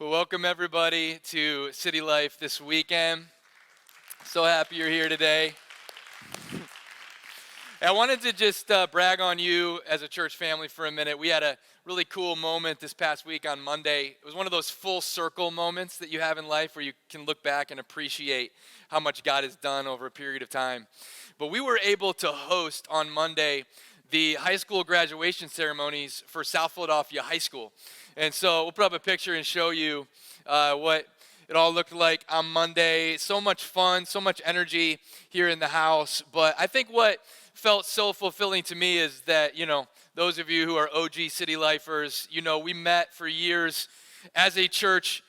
Well, welcome everybody to City Life this weekend. So happy you're here today. I wanted to just brag on you as a church family for a minute. We had a really cool moment this past week on Monday. It was one of those full circle moments that you have in life where you can look back and appreciate how much God has done over a period of time. But we were able to host on Monday the high school graduation ceremonies for South Philadelphia High School. And so we'll put up a picture and show you what it all looked like on Monday. So much fun, so much energy here in the house. But I think what felt so fulfilling to me is that, those of you who are OG City Lifers, we met for years as a church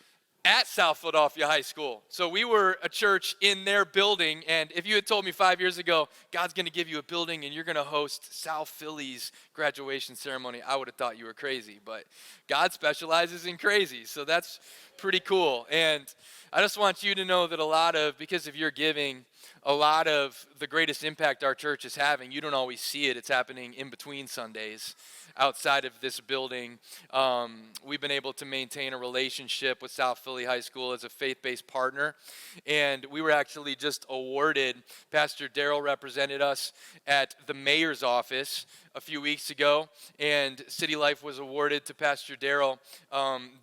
at South Philadelphia High School. So we were a church in their building, and if you had told me 5 years ago, God's going to give you a building and you're going to host South Philly's graduation ceremony, I would have thought you were crazy. But God specializes in crazy, so that's pretty cool. And I just want you to know that because of your giving, a lot of the greatest impact our church is having, you don't always see it. It's happening in between Sundays. Outside of this building, we've been able to maintain a relationship with South Philly High School as a faith-based partner. And we were actually just awarded, Pastor Darrell represented us at the mayor's office a few weeks ago, and City Life was awarded to Pastor Darrell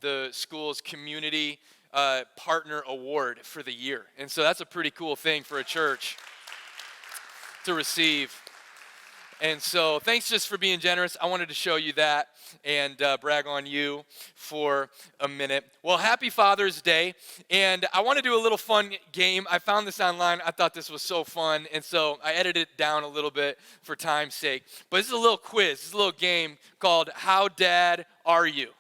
the school's community partner award for the year. And so that's a pretty cool thing for a church to receive. And so thanks just for being generous. I wanted to show you that and brag on you for a minute. Well, happy Father's Day. And I want to do a little fun game. I found this online. I thought this was so fun. And so I edited it down a little bit for time's sake. But this is a little quiz. This is a little game called How Dad Are You?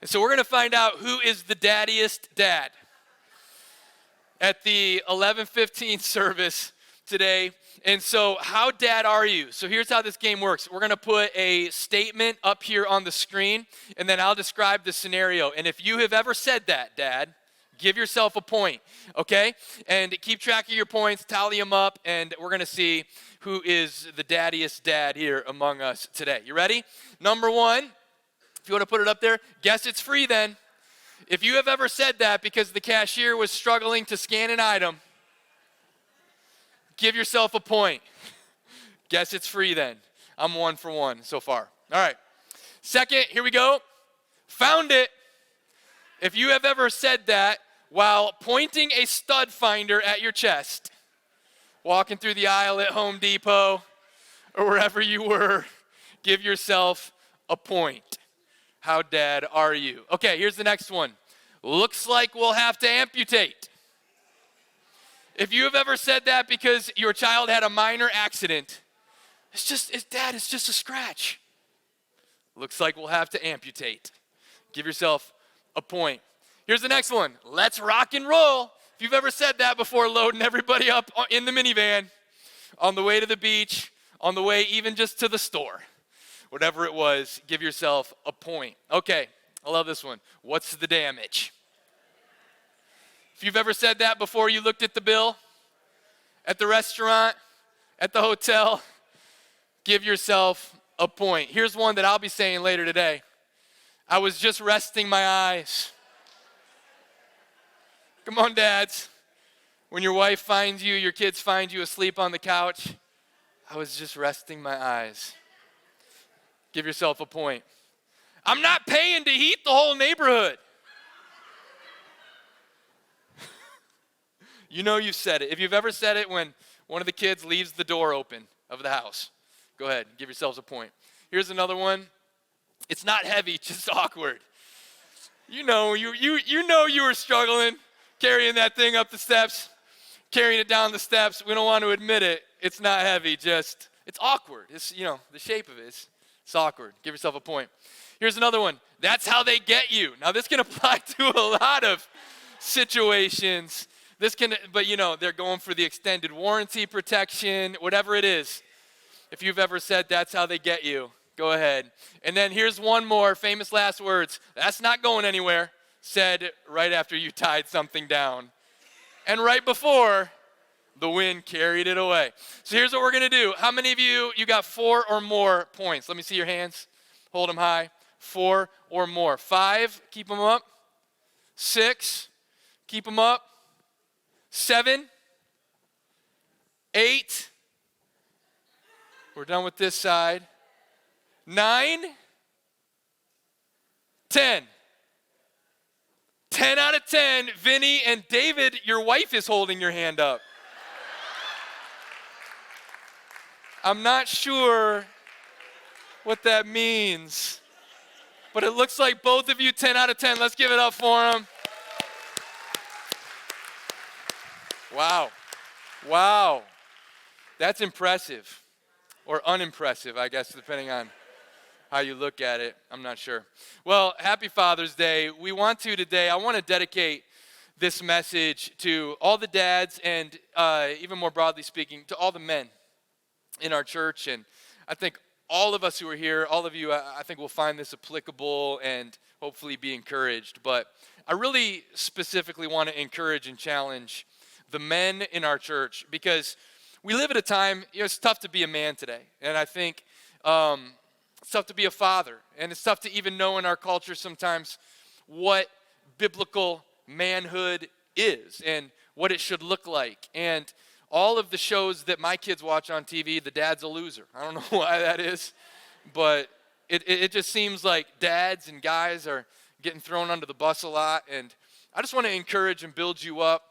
And so we're going to find out who is the daddiest dad at the 11:15 service today. And so how dad are you? So here's how this game works. We're going to put a statement up here on the screen, and then I'll describe the scenario. And if you have ever said that, Dad, give yourself a point, okay? And keep track of your points, tally them up, and we're going to see who is the daddiest dad here among us today. You ready? Number one, if you want to put it up there, guess it's free then. If you have ever said that because the cashier was struggling to scan an item, give yourself a point. Guess it's free then. I'm 1 for 1 so far. All right. Second, here we go. Found it. If you have ever said that while pointing a stud finder at your chest, walking through the aisle at Home Depot or wherever you were, give yourself a point. How dad are you? Okay, here's the next one. Looks like we'll have to amputate. If you have ever said that because your child had a minor accident, it's just a scratch. Looks like we'll have to amputate. Give yourself a point. Here's the next one. Let's rock and roll. If you've ever said that before, loading everybody up in the minivan, on the way to the beach, on the way even just to the store, whatever it was, give yourself a point. Okay, I love this one. What's the damage? If you've ever said that before you looked at the bill, at the restaurant, at the hotel, give yourself a point. Here's one that I'll be saying later today. I was just resting my eyes. Come on, dads. When your wife finds you, your kids find you asleep on the couch, I was just resting my eyes. Give yourself a point. I'm not paying to heat the whole neighborhood. You've said it. If you've ever said it when one of the kids leaves the door open of the house, go ahead, give yourselves a point. Here's another one. It's not heavy, just awkward. You know you were struggling carrying that thing up the steps, carrying it down the steps. We don't want to admit it. It's not heavy, it's awkward. It's, the shape of it. It's awkward. Give yourself a point. Here's another one. That's how they get you. Now, this can apply to a lot of situations. But they're going for the extended warranty protection, whatever it is. If you've ever said that's how they get you, go ahead. And then here's one more, famous last words. That's not going anywhere, said right after you tied something down. And right before the wind carried it away. So here's what we're going to do. How many of you got 4 or more points? Let me see your hands. Hold them high. 4 or more. 5, keep them up. 6, keep them up. 7, 8, we're done with this side. 9, 10. 10 out of 10. Vinny and David, your wife is holding your hand up. I'm not sure what that means, but it looks like both of you 10 out of 10. Let's give it up for them. Wow. That's impressive, or unimpressive, I guess, depending on how you look at it. I'm not sure. Well, happy Father's Day. I want to dedicate this message to all the dads and even more broadly speaking, to all the men in our church. And I think all of us who are here, all of you, I think will find this applicable and hopefully be encouraged. But I really specifically want to encourage and challenge the men in our church, because we live at a time, it's tough to be a man today. And I think it's tough to be a father. And it's tough to even know in our culture sometimes what biblical manhood is and what it should look like. And all of the shows that my kids watch on TV, the dad's a loser. I don't know why that is, but it just seems like dads and guys are getting thrown under the bus a lot. And I just want to encourage and build you up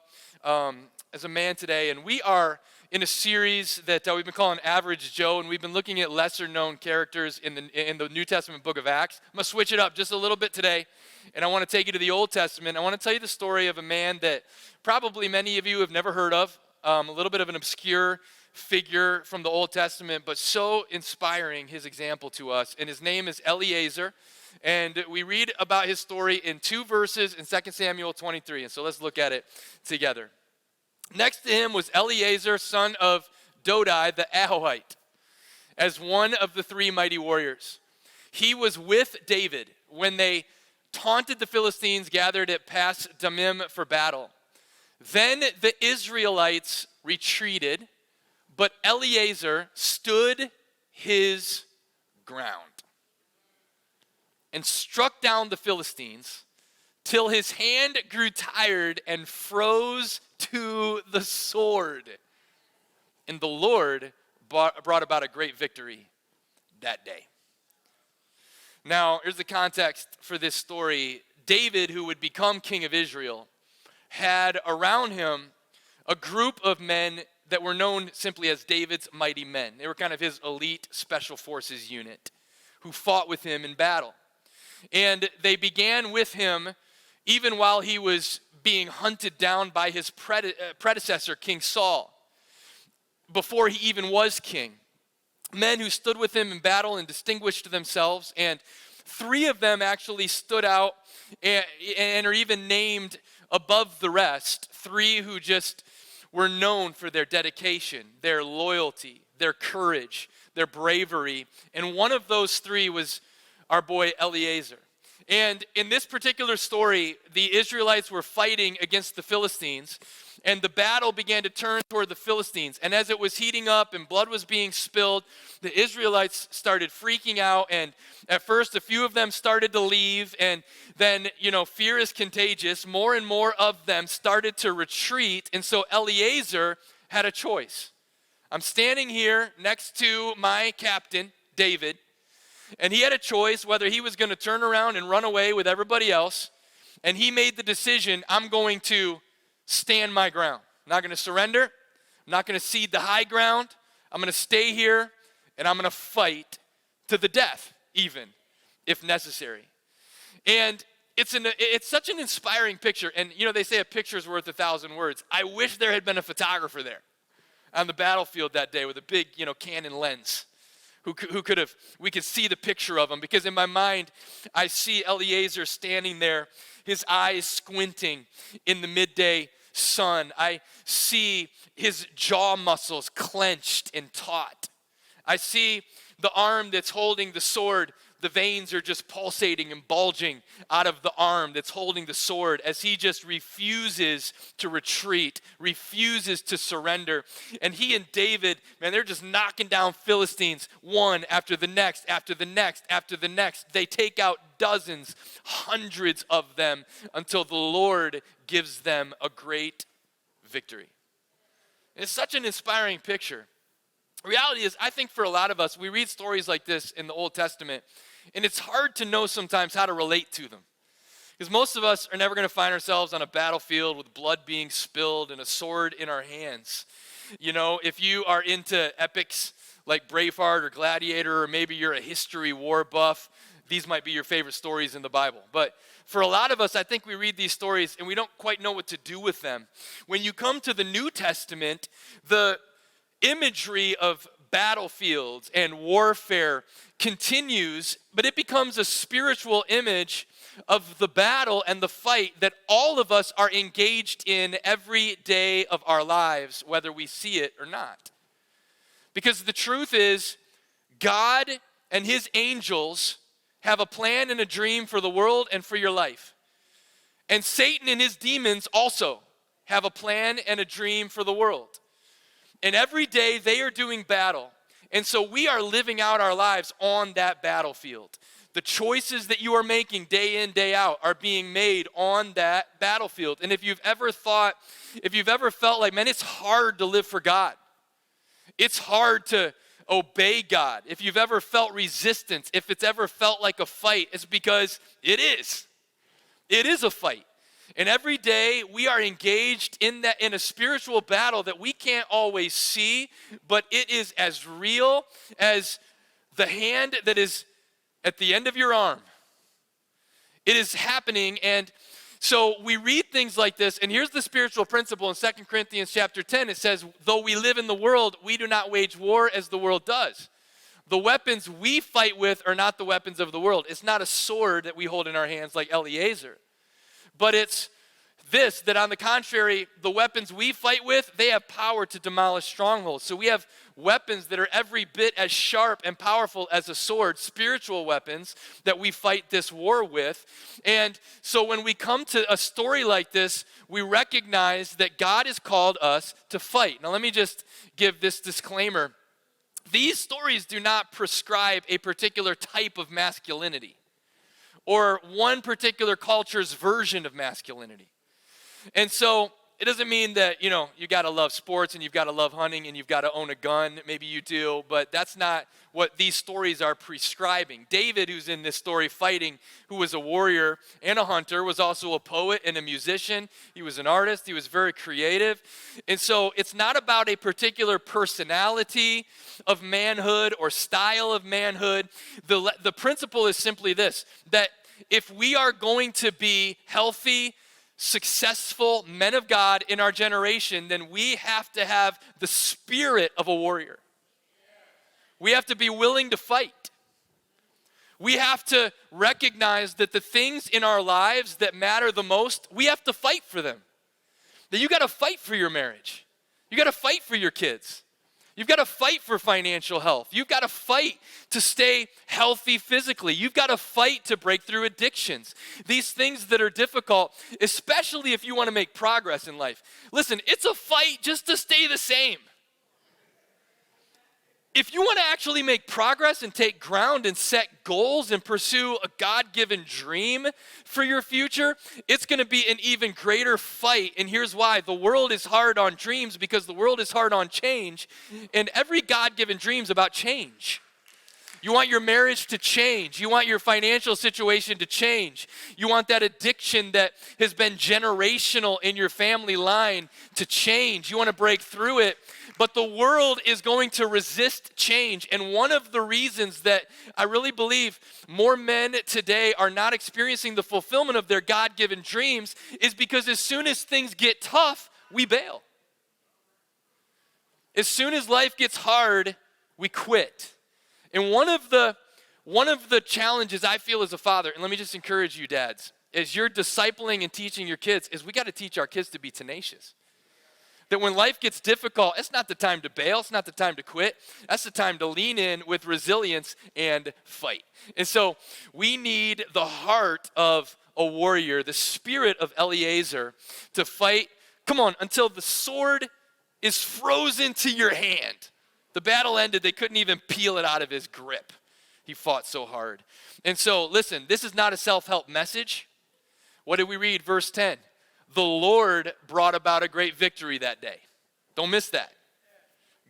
as a man today. And we are in a series that we've been calling Average Joe, and we've been looking at lesser-known characters in the New Testament book of Acts. I'm going to switch it up just a little bit today, and I want to take you to the Old Testament. I want to tell you the story of a man that probably many of you have never heard of, a little bit of an obscure figure from the Old Testament, but so inspiring, his example to us. And his name is Eleazar, and we read about his story in 2 verses in 2 Samuel 23, and so let's look at it together. Next to him was Eleazar, son of Dodai, the Ahohite, as one of the 3 mighty warriors. He was with David when they taunted the Philistines gathered at Pas Damim for battle. Then the Israelites retreated, but Eleazar stood his ground and struck down the Philistines till his hand grew tired and froze to the sword. And the Lord brought about a great victory that day. Now, here's the context for this story. David, who would become king of Israel, had around him a group of men that were known simply as David's mighty men. They were kind of his elite special forces unit who fought with him in battle. And they began with him even while he was being hunted down by his predecessor, King Saul, before he even was king. Men who stood with him in battle and distinguished themselves, and 3 of them actually stood out and are even named above the rest. 3 who just were known for their dedication, their loyalty, their courage, their bravery. And one of those 3 was our boy Eleazar. And in this particular story, the Israelites were fighting against the Philistines, and the battle began to turn toward the Philistines. And as it was heating up and blood was being spilled, the Israelites started freaking out. And at first, a few of them started to leave. And then, fear is contagious. More and more of them started to retreat. And so Eleazar had a choice. I'm standing here next to my captain, David, and he had a choice whether he was going to turn around and run away with everybody else. And he made the decision, I'm going to stand my ground. I'm not going to surrender. I'm not going to cede the high ground. I'm going to stay here, and I'm going to fight to the death, even, if necessary. And it's such an inspiring picture. And, they say a picture's worth 1,000 words. I wish there had been a photographer there on the battlefield that day with a big, Canon lens. We could see the picture of him, because in my mind, I see Eleazar standing there, his eyes squinting in the midday sun. I see his jaw muscles clenched and taut. I see the arm that's holding the sword the veins are just pulsating and bulging out of the arm that's holding the sword as he just refuses to retreat, refuses to surrender. And he and David, man, they're just knocking down Philistines one after the next, after the next, after the next. They take out dozens, hundreds of them until the Lord gives them a great victory. It's such an inspiring picture. The reality is, I think for a lot of us, we read stories like this in the Old Testament, and it's hard to know sometimes how to relate to them. Because most of us are never going to find ourselves on a battlefield with blood being spilled and a sword in our hands. You know, if you are into epics like Braveheart or Gladiator, or maybe you're a history war buff, these might be your favorite stories in the Bible. But for a lot of us, I think we read these stories and we don't quite know what to do with them. When you come to the New Testament, the imagery of battlefields and warfare continues, but it becomes a spiritual image of the battle and the fight that all of us are engaged in every day of our lives, whether we see it or not. Because the truth is, God and his angels have a plan and a dream for the world and for your life. And Satan and his demons also have a plan and a dream for the world. And every day they are doing battle. And so we are living out our lives on that battlefield. The choices that you are making day in, day out are being made on that battlefield. And if you've ever felt like, man, it's hard to live for God. It's hard to obey God. If you've ever felt resistance, if it's ever felt like a fight, it's because it is. It is a fight. And every day we are engaged in a spiritual battle that we can't always see, but it is as real as the hand that is at the end of your arm. It is happening, and so we read things like this, and here's the spiritual principle in 2 Corinthians chapter 10. It says, though we live in the world, we do not wage war as the world does. The weapons we fight with are not the weapons of the world. It's not a sword that we hold in our hands like Eleazar. But it's this, that on the contrary, the weapons we fight with, they have power to demolish strongholds. So we have weapons that are every bit as sharp and powerful as a sword, spiritual weapons that we fight this war with. And so when we come to a story like this, we recognize that God has called us to fight. Now let me just give this disclaimer. These stories do not prescribe a particular type of masculinity or one particular culture's version of masculinity. And so it doesn't mean that, you got to love sports and you've got to love hunting and you've got to own a gun. Maybe you do, but that's not what these stories are prescribing. David, who's in this story fighting, who was a warrior and a hunter, was also a poet and a musician. He was an artist. He was very creative. And so it's not about a particular personality of manhood or style of manhood. The principle is simply this, that if we are going to be healthy, successful men of God in our generation, then we have to have the spirit of a warrior. We have to be willing to fight. We have to recognize that the things in our lives that matter the most, we have to fight for them. That you got to fight for your marriage. You got to fight for your kids. You've got to fight for financial health. You've got to fight to stay healthy physically. You've got to fight to break through addictions. These things that are difficult, especially if you want to make progress in life. Listen, it's a fight just to stay the same. If you want to actually make progress and take ground and set goals and pursue a God-given dream for your future, it's going to be an even greater fight. And here's why. The world is hard on dreams because the world is hard on change. And every God-given dream is about change. You want your marriage to change. You want your financial situation to change. You want that addiction that has been generational in your family line to change. You want to break through it. But the world is going to resist change. And one of the reasons that I really believe more men today are not experiencing the fulfillment of their God-given dreams is because as soon as things get tough, we bail. As soon as life gets hard, we quit. And one of the challenges I feel as a father, and let me just encourage you dads, as you're discipling and teaching your kids, is we got to teach our kids to be tenacious. That when life gets difficult, it's not the time to bail. It's not the time to quit. That's the time to lean in with resilience and fight. And so we need the heart of a warrior, the spirit of Eleazar to fight, come on, until the sword is frozen to your hand. The battle ended. They couldn't even peel it out of his grip. He fought so hard. And so, listen, this is not a self-help message. What did we read? Verse 10. The Lord brought about a great victory that day. Don't miss that.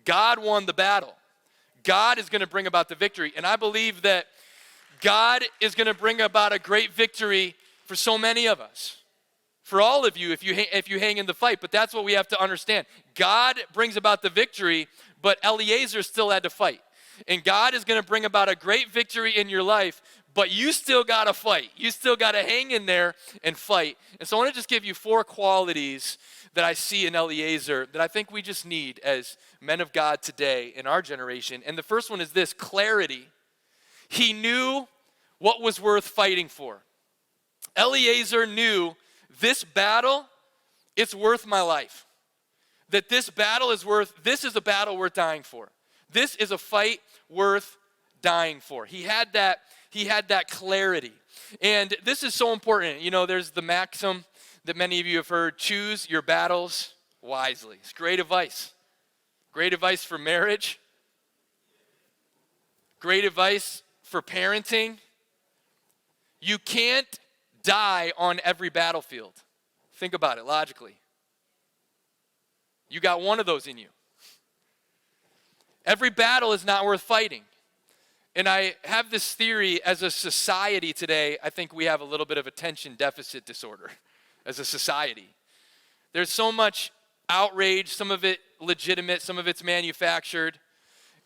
God won the battle. God is going to bring about the victory. And I believe that God is going to bring about a great victory for so many of us. For all of you, if you hang in the fight. But that's what we have to understand. God brings about the victory, but Eleazar still had to fight. And God is going to bring about a great victory in your life, but you still got to fight. You still got to hang in there and fight. And so I want to just give you 4 qualities that I see in Eleazar that I think we just need as men of God today in our generation. And the first one is this: clarity. He knew what was worth fighting for. Eleazar knew this battle, it's worth my life. That this is a battle worth dying for. This is a fight worth dying for. He had that clarity. And this is so important. You know, there's the maxim that many of you have heard: choose your battles wisely. It's great advice. Great advice for marriage. Great advice for parenting. You can't die on every battlefield. Think about it logically. You got one of those in you. Every battle is not worth fighting. And I have this theory, as a society today, I think we have a little bit of attention deficit disorder as a society. There's so much outrage, some of it legitimate, some of it's manufactured.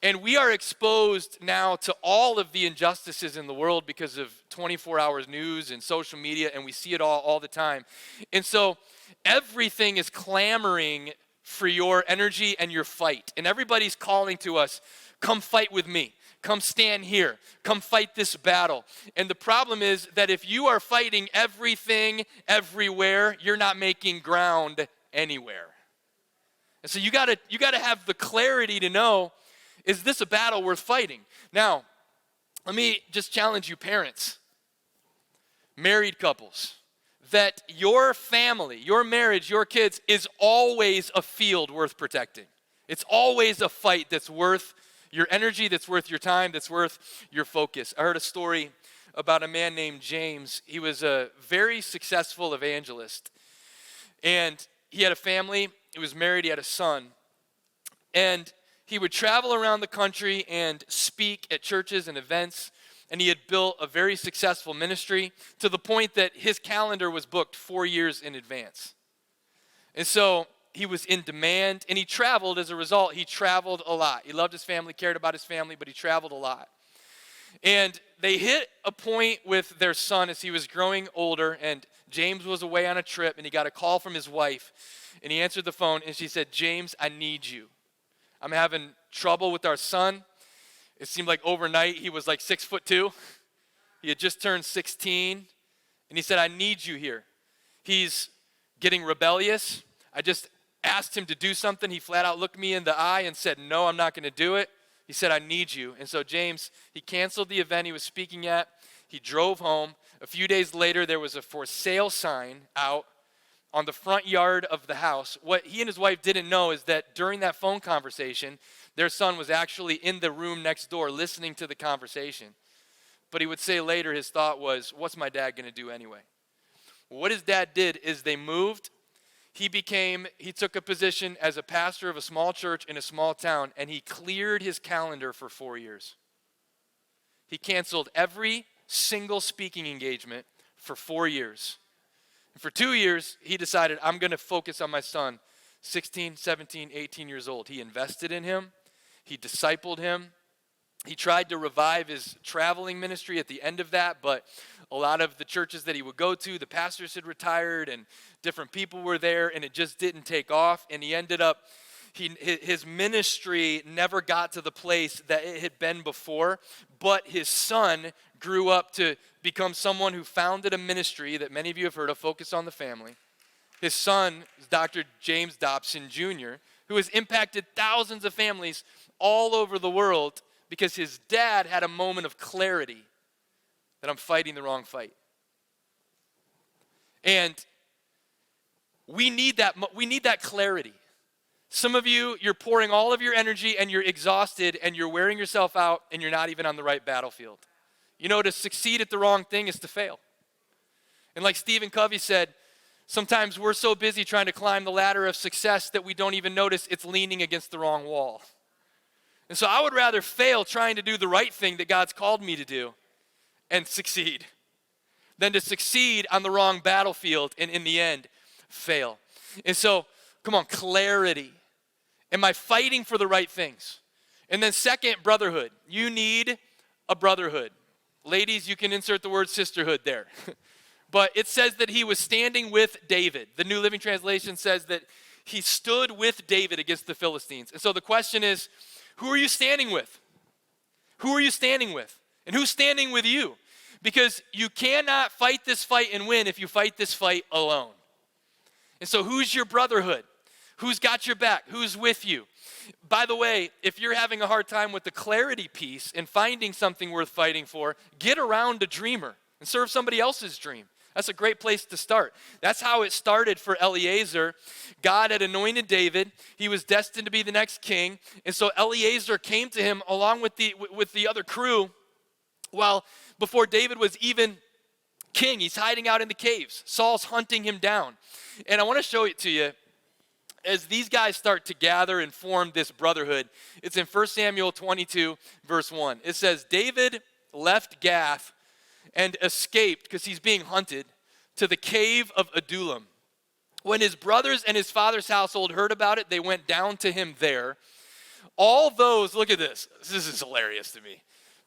And we are exposed now to all of the injustices in the world because of 24 hours news and social media, and we see it all the time. And so everything is clamoring for your energy and your fight. And everybody's calling to us, come fight with me. Come stand here. Come fight this battle. And the problem is that if you are fighting everything, everywhere, you're not making ground anywhere. And so you gotta have the clarity to know, is this a battle worth fighting? Now, let me just challenge you parents, married couples, that your family, your marriage, your kids is always a field worth protecting. It's always a fight that's worth your energy, that's worth your time, that's worth your focus. I heard a story about a man named James. He was a very successful evangelist. And he had a family, he was married, he had a son. And he would travel around the country and speak at churches and events. And he had built a very successful ministry to the point that his calendar was booked 4 years in advance. And so he was in demand, and he traveled as a result. He traveled a lot. He loved his family, cared about his family, but he traveled a lot. And they hit a point with their son as he was growing older, and James was away on a trip, and he got a call from his wife. And he answered the phone, and she said, "James, I need you. I'm having trouble with our son." It seemed like overnight he was like 6'2". He had just turned 16. And he said, "I need you here. He's getting rebellious. I just asked him to do something. He flat out looked me in the eye and said, 'No, I'm not going to do it.' He said, 'I need you.'" And so James, he canceled the event he was speaking at. He drove home. A few days later, there was a for sale sign out on the front yard of the house. What he and his wife didn't know is that during that phone conversation, their son was actually in the room next door listening to the conversation. But he would say later his thought was, "What's my dad going to do anyway?" What his dad did is they moved. He took a position as a pastor of a small church in a small town, and he cleared his calendar for 4 years. He canceled every single speaking engagement for 4 years. And for 2 years, he decided, I'm going to focus on my son, 16, 17, 18 years old. He invested in him. He discipled him. He tried to revive his traveling ministry at the end of that, but a lot of the churches that he would go to, the pastors had retired and different people were there, and it just didn't take off. And he ended up, his ministry never got to the place that it had been before, but his son grew up to become someone who founded a ministry that many of you have heard of, Focus on the Family. His son is Dr. James Dobson Jr., who has impacted thousands of families all over the world because his dad had a moment of clarity that I'm fighting the wrong fight. And we need that clarity. Some of you, you're pouring all of your energy and you're exhausted and you're wearing yourself out and you're not even on the right battlefield. You know, to succeed at the wrong thing is to fail. And like Stephen Covey said, sometimes we're so busy trying to climb the ladder of success that we don't even notice it's leaning against the wrong wall. And so I would rather fail trying to do the right thing that God's called me to do and succeed than to succeed on the wrong battlefield and in the end, fail. And so, come on, clarity. Am I fighting for the right things? And then second, brotherhood. You need a brotherhood. Ladies, you can insert the word sisterhood there. But it says that he was standing with David. The New Living Translation says that he stood with David against the Philistines. And so the question is, who are you standing with? Who are you standing with? And who's standing with you? Because you cannot fight this fight and win if you fight this fight alone. And so who's your brotherhood? Who's got your back? Who's with you? By the way, if you're having a hard time with the clarity piece and finding something worth fighting for, get around a dreamer and serve somebody else's dream. That's a great place to start. That's how it started for Eleazar. God had anointed David. He was destined to be the next king. And so Eleazar came to him along with the other crew. Well, before David was even king, he's hiding out in the caves. Saul's hunting him down. And I want to show it to you. As these guys start to gather and form this brotherhood, it's in 1 Samuel 22, verse 1. It says, David left Gath and escaped, because he's being hunted, to the cave of Adullam. When his brothers and his father's household heard about it, they went down to him there. All those, look at this. This is hilarious to me.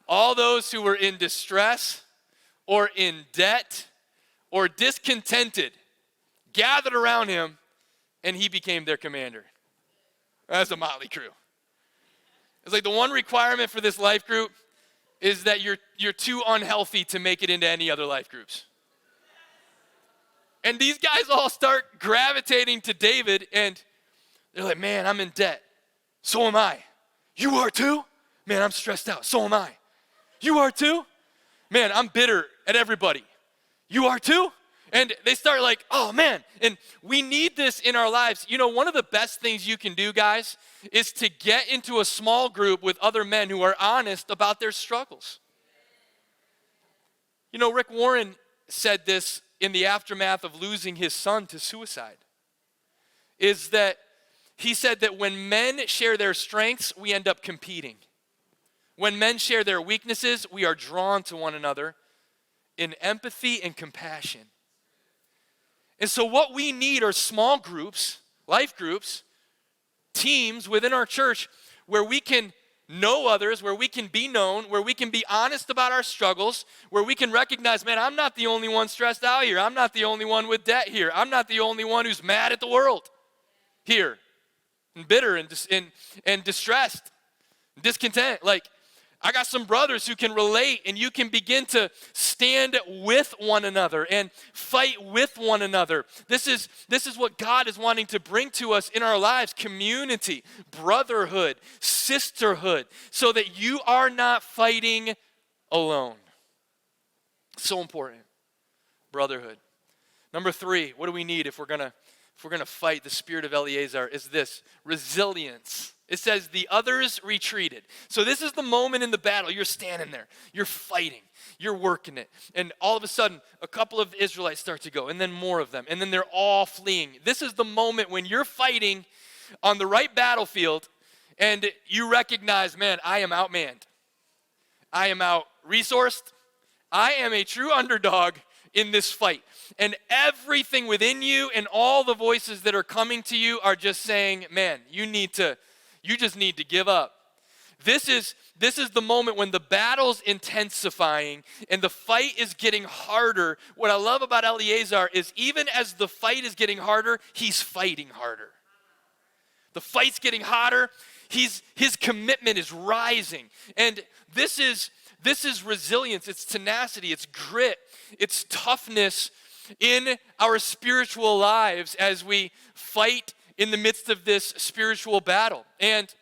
All those who were in distress or in debt or discontented gathered around him, and he became their commander. That's a motley crew. It's like the one requirement for this life group is that you're too unhealthy to make it into any other life groups. And these guys all start gravitating to David, and they're like, man, I'm in debt. So am I. You are too? Man, I'm stressed out. So am I. You are too? Man, I'm bitter at everybody. You are too? And they start like, oh man, and we need this in our lives. You know, one of the best things you can do, guys, is to get into a small group with other men who are honest about their struggles. You know, Rick Warren said this in the aftermath of losing his son to suicide, is that he said that when men share their strengths, we end up competing. When men share their weaknesses, we are drawn to one another in empathy and compassion. And so what we need are small groups, life groups, teams within our church where we can know others, where we can be known, where we can be honest about our struggles, where we can recognize, man, I'm not the only one stressed out here. I'm not the only one with debt here. I'm not the only one who's mad at the world here and bitter and distressed, and discontent. Like, I got some brothers who can relate, and you can begin to stand with one another and fight with one another. This is what God is wanting to bring to us in our lives: community, brotherhood, sisterhood, so that you are not fighting alone. So important. Brotherhood. Number 3, what do we need if we're gonna fight the spirit of Eleazar? Is this: resilience. It says the others retreated. So this is the moment in the battle. You're standing there. You're fighting. You're working it. And all of a sudden, a couple of Israelites start to go, and then more of them. And then they're all fleeing. This is the moment when you're fighting on the right battlefield, and you recognize, man, I am outmanned. I am out-resourced. I am a true underdog in this fight. And everything within you and all the voices that are coming to you are just saying, man, you just need to give up. This is the moment when the battle's intensifying and the fight is getting harder. What I love about Eleazar is even as the fight is getting harder, he's fighting harder. The fight's getting hotter. His commitment is rising. And this is resilience. It's tenacity. It's grit. It's toughness in our spiritual lives as we fight in the midst of this spiritual battle. And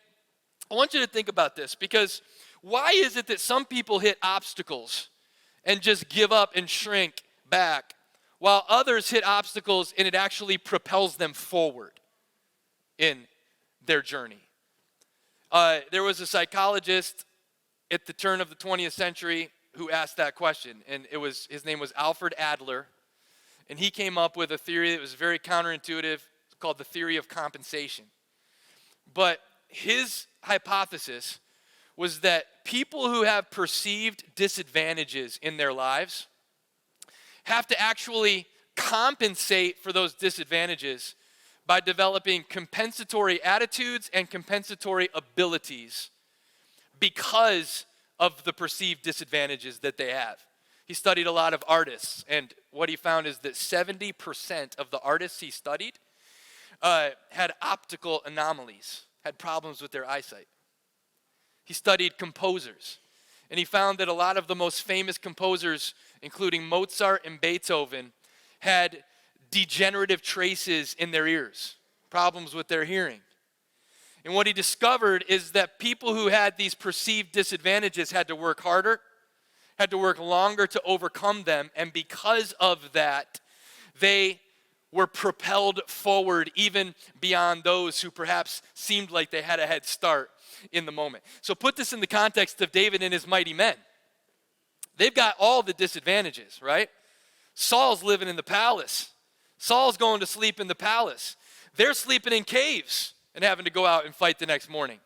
I want you to think about this, because why is it that some people hit obstacles and just give up and shrink back, while others hit obstacles and it actually propels them forward in their journey? There was a psychologist at the turn of the 20th century who asked that question, and his name was Alfred Adler, and he came up with a theory that was very counterintuitive called the theory of compensation. But his hypothesis was that people who have perceived disadvantages in their lives have to actually compensate for those disadvantages by developing compensatory attitudes and compensatory abilities because of the perceived disadvantages that they have. He studied a lot of artists, and what he found is that 70% of the artists he studied had optical anomalies, had problems with their eyesight. He studied composers, and he found that a lot of the most famous composers, including Mozart and Beethoven, had degenerative traces in their ears, problems with their hearing. And what he discovered is that people who had these perceived disadvantages had to work harder, had to work longer to overcome them, and because of that, they were propelled forward even beyond those who perhaps seemed like they had a head start in the moment. So put this in the context of David and his mighty men. They've got all the disadvantages, right? Saul's living in the palace. Saul's going to sleep in the palace. They're sleeping in caves and having to go out and fight the next morning.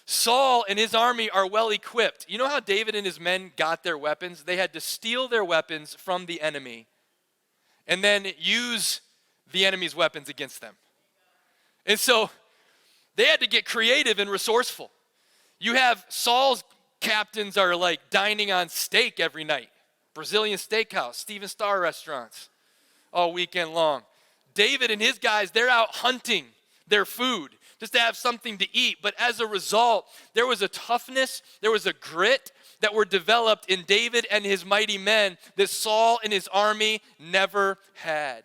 Saul and his army are well equipped. You know how David and his men got their weapons? They had to steal their weapons from the enemy and then use the enemy's weapons against them. And so they had to get creative and resourceful. You have Saul's captains are like dining on steak every night. Brazilian steakhouse, Steven Starr restaurants, all weekend long. David and his guys, they're out hunting their food just to have something to eat. But as a result, there was a toughness, there was a grit that were developed in David and his mighty men that Saul and his army never had.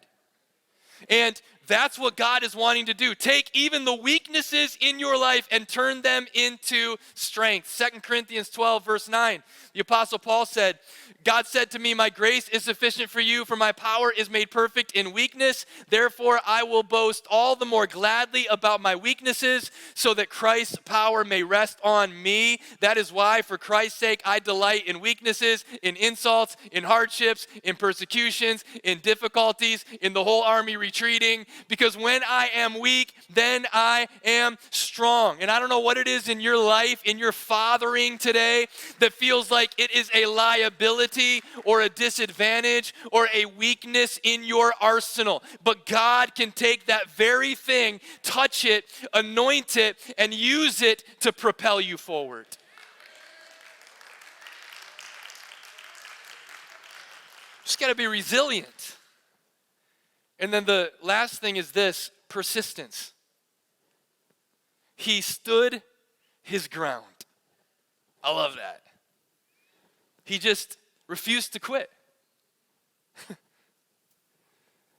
And that's what God is wanting to do. Take even the weaknesses in your life and turn them into strength. 2 Corinthians 12, verse 9. The Apostle Paul said, God said to me, my grace is sufficient for you, for my power is made perfect in weakness. Therefore, I will boast all the more gladly about my weaknesses, so that Christ's power may rest on me. That is why, for Christ's sake, I delight in weaknesses, in insults, in hardships, in persecutions, in difficulties, in the whole army retreating. Because when I am weak, then I am strong. And I don't know what it is in your life, in your fathering today, that feels like it is a liability or a disadvantage or a weakness in your arsenal. But God can take that very thing, touch it, anoint it, and use it to propel you forward. Just got to be resilient. And then the last thing is this: persistence. He stood his ground. I love that. He just refused to quit.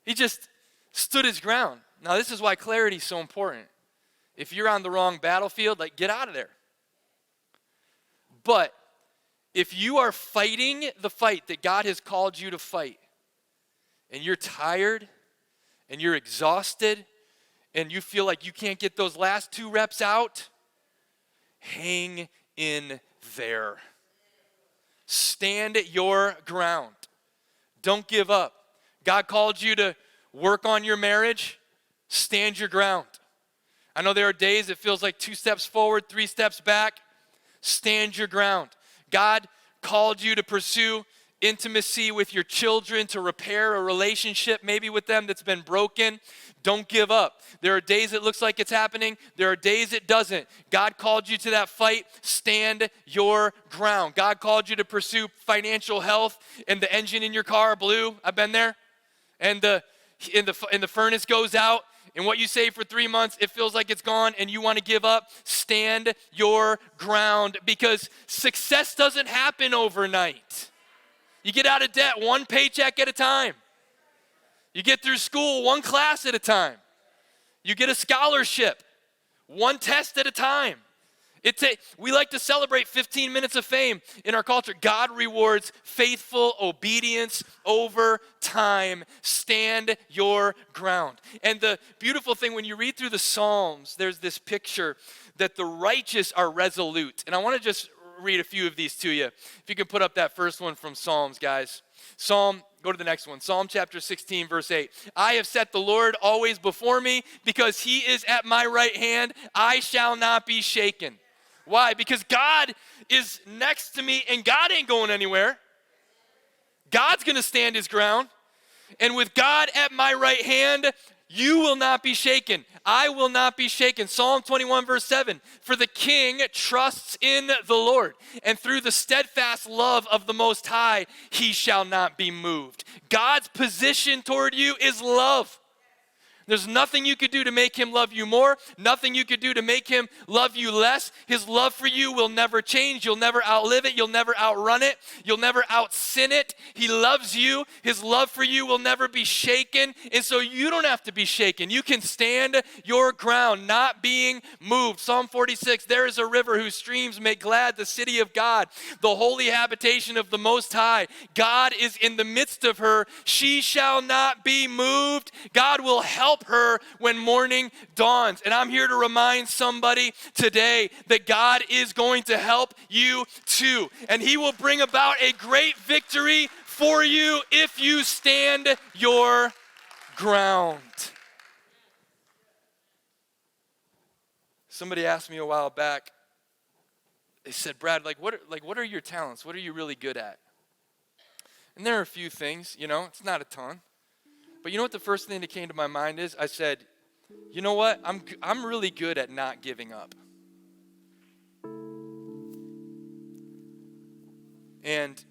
He just stood his ground. Now, this is why clarity is so important. If you're on the wrong battlefield, get out of there. But if you are fighting the fight that God has called you to fight, and you're tired, and you're exhausted, and you feel like you can't get those last 2 reps out, hang in there. Stand your ground. Don't give up. God called you to work on your marriage. Stand your ground. I know there are days it feels like 2 steps forward, 3 steps back. Stand your ground. God called you to pursue intimacy with your children, to repair a relationship maybe with them that's been broken. Don't give up. There are days it looks like it's happening. There are days it doesn't. God called you to that fight. Stand your ground. God called you to pursue financial health, and the engine in your car blew. I've been there. And the furnace goes out, and what you save for 3 months, it feels like it's gone, and you want to give up. Stand your ground, because success doesn't happen overnight. You get out of debt 1 paycheck at a time. You get through school one class at a time. You get a scholarship one test at a time. We like to celebrate 15 minutes of fame in our culture. God rewards faithful obedience over time. Stand your ground. And the beautiful thing, when you read through the Psalms, there's this picture that the righteous are resolute. And I want to just read a few of these to you. If you can put up that first one from Psalms, guys. Go to the next one. Psalm chapter 16, verse 8. I have set the Lord always before me, because he is at my right hand. I shall not be shaken. Why? Because God is next to me, and God ain't going anywhere. God's going to stand his ground. And with God at my right hand, you will not be shaken. I will not be shaken. Psalm 21, verse 7. For the king trusts in the Lord, and through the steadfast love of the Most High, he shall not be moved. God's position toward you is love. There's nothing you could do to make him love you more, nothing you could do to make him love you less. His love for you will never change. You'll never outlive it. You'll never outrun it. You'll never outsin it. He loves you. His love for you will never be shaken, and so you don't have to be shaken. You can stand your ground, not being moved. Psalm 46, there is a river whose streams make glad the city of God, the holy habitation of the Most High. God is in the midst of her. She shall not be moved. God will help her when morning dawns. And I'm here to remind somebody today that God is going to help you too. And he will bring about a great victory for you if you stand your ground. Somebody asked me a while back, they said, Brad, what are your talents? What are you really good at? And there are a few things, it's not a ton. But you know what the first thing that came to my mind is? I said, you know what? I'm really good at not giving up. And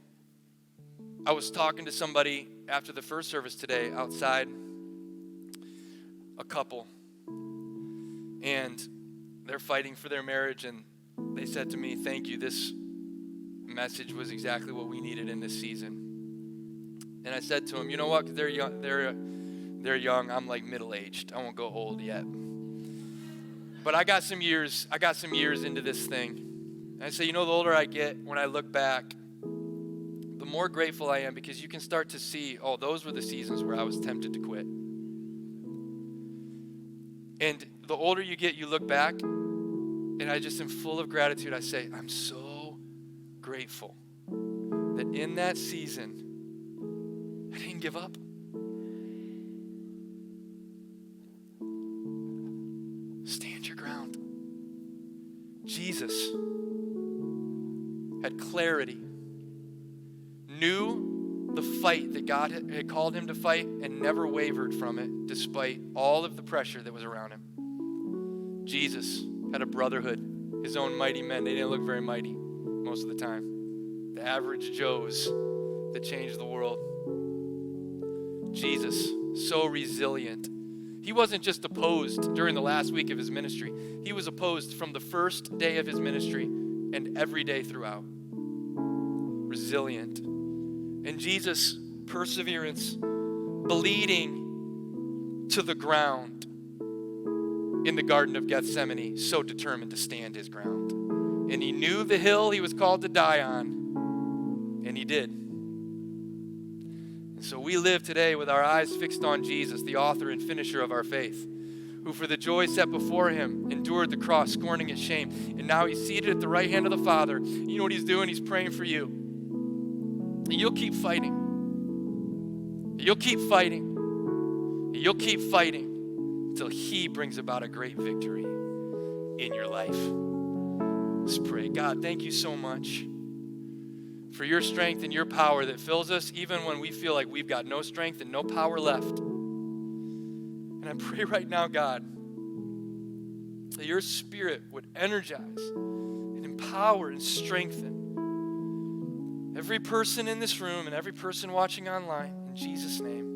I was talking to somebody after the first service today outside, a couple, and they're fighting for their marriage, and they said to me, thank you, this message was exactly what we needed in this season. And I said to them, you know what? They're young. They're young. I'm like middle-aged. I won't go old yet. But I got some years into this thing. And I say, the older I get, when I look back, the more grateful I am, because you can start to see, those were the seasons where I was tempted to quit. And the older you get, you look back, and I just am full of gratitude. I say, I'm so grateful that in that season, I didn't give up. Stand your ground. Jesus had clarity, knew the fight that God had called him to fight, and never wavered from it despite all of the pressure that was around him. Jesus had a brotherhood, his own mighty men. They didn't look very mighty most of the time. The average Joes that changed the world. Jesus, so resilient. He wasn't just opposed during the last week of his ministry. He was opposed from the first day of his ministry and every day throughout. Resilient. And Jesus' perseverance, bleeding to the ground in the Garden of Gethsemane, so determined to stand his ground. And he knew the hill he was called to die on, and he did. And so we live today with our eyes fixed on Jesus, the author and finisher of our faith, who for the joy set before him endured the cross, scorning its shame. And now he's seated at the right hand of the Father. You know what he's doing? He's praying for you. And you'll keep fighting. You'll keep fighting. You'll keep fighting until he brings about a great victory in your life. Let's pray. God, thank you so much for your strength and your power that fills us even when we feel like we've got no strength and no power left. And I pray right now, God, that your Spirit would energize and empower and strengthen every person in this room and every person watching online. In Jesus' name.